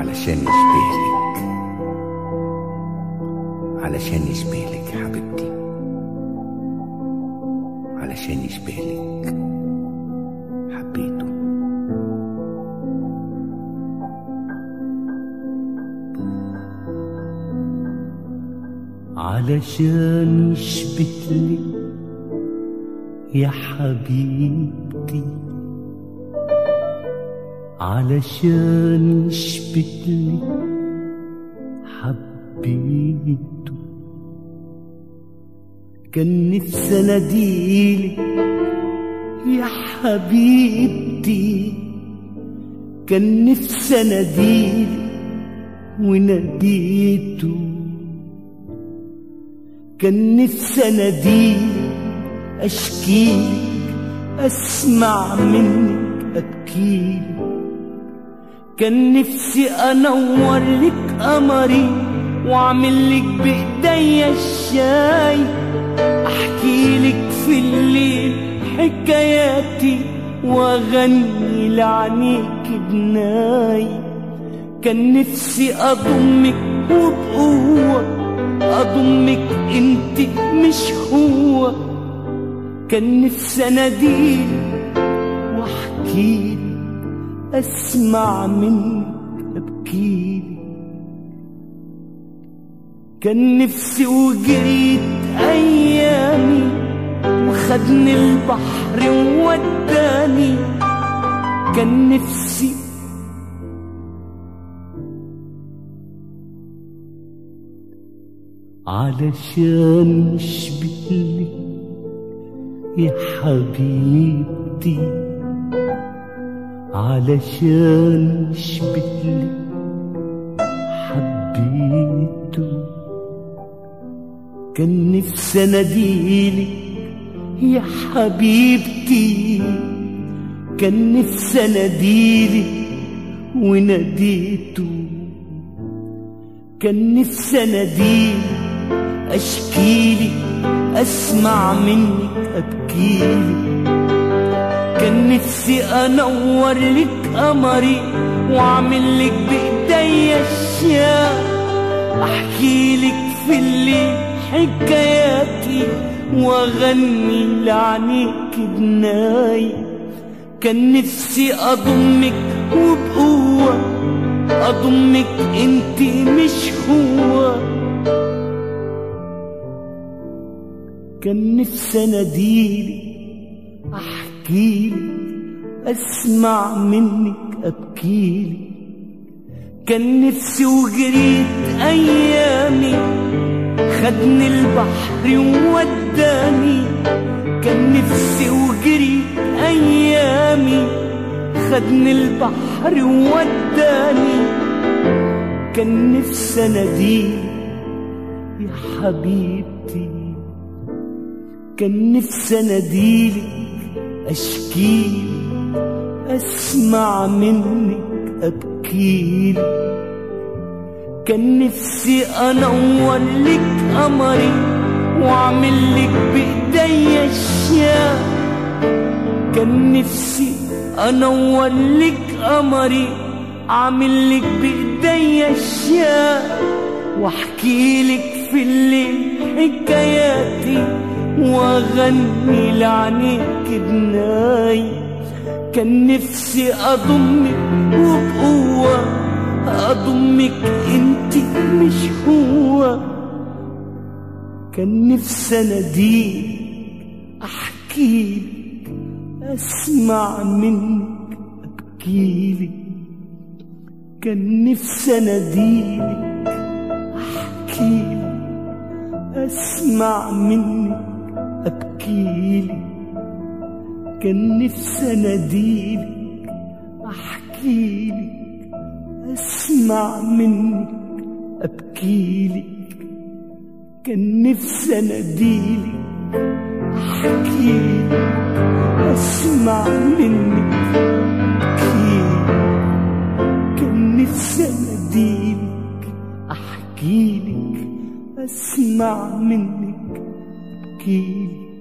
علشان يشبهلك، علشان يشبهلك يا حبيبتي، علشان يشبهلك حبيته. علشان يشبهلك يا حبيبتي، علشان يشبهلك حبيته. كان نفسي اناديلك يا حبيبتي، كان نفسي اناديلك وناديته. كان نفسي اناديلك اشكيلك اسمع منك ابكيلك. كان نفسي انور لك قمري واعمل لك بايديا الشاي، احكي لك في الليل حكاياتي واغني لعنيك بناي. كان نفسي اضمك وبقوه، اضمك انت مش هو. كان نفسي اناديلك واحكيلك اسمع منك ابكيلك. كان نفسي وجريت ايامي وخدني البحر ووداني. كان نفسي علشان يشبهلك يا حبيبتي، علشان يشبهلك حبيته. كان نفسي اناديلك يا حبيبتي، كان نفسي اناديلك وناديته. كان نفسي اناديلك اشكيلك اسمع منك ابكيلك. كان نفسي انور لك قمري واعمل لك بايديا الشاي، احكي لك في الليل حكاياتي واغني لعنيك بناي. كان نفسي اضمك وبقوه، اضمك انت مش هو. كان نفسي اناديلك احكيلك اسمع منك ابكيلك. كان نفسي وجريت ايامي خدني البحر ووداني. كان نفسي وجريت ايامي خدني البحر ووداني. كان نفسي اناديلك يا حبيبتي، كان نفسي اناديلك اشكيلك اسمع منك ابكيلك. كان نفسي انور لك قمري واعمل لك بايديا الشاي. كان نفسي انور لك قمري اعمل لك بايديا الشاي، واحكي لك في الليل حكاياتي واغني لعنيك بناي. كان نفسي اضمك وبقوه، اضمك انت مش هو. كان نفسي اناديلك احكيلك اسمع منك ابكيلك. كان نفسي اناديلك احكيلك اسمع منك ابكيلك. كان نفسي اناديلك احكيلك اسمع منك ابكيلك. كان نفسي اناديلك احكيلك اسمع منك ابكيلك. كان نفسي اناديلك احكيلك اسمع منك ابكيلك.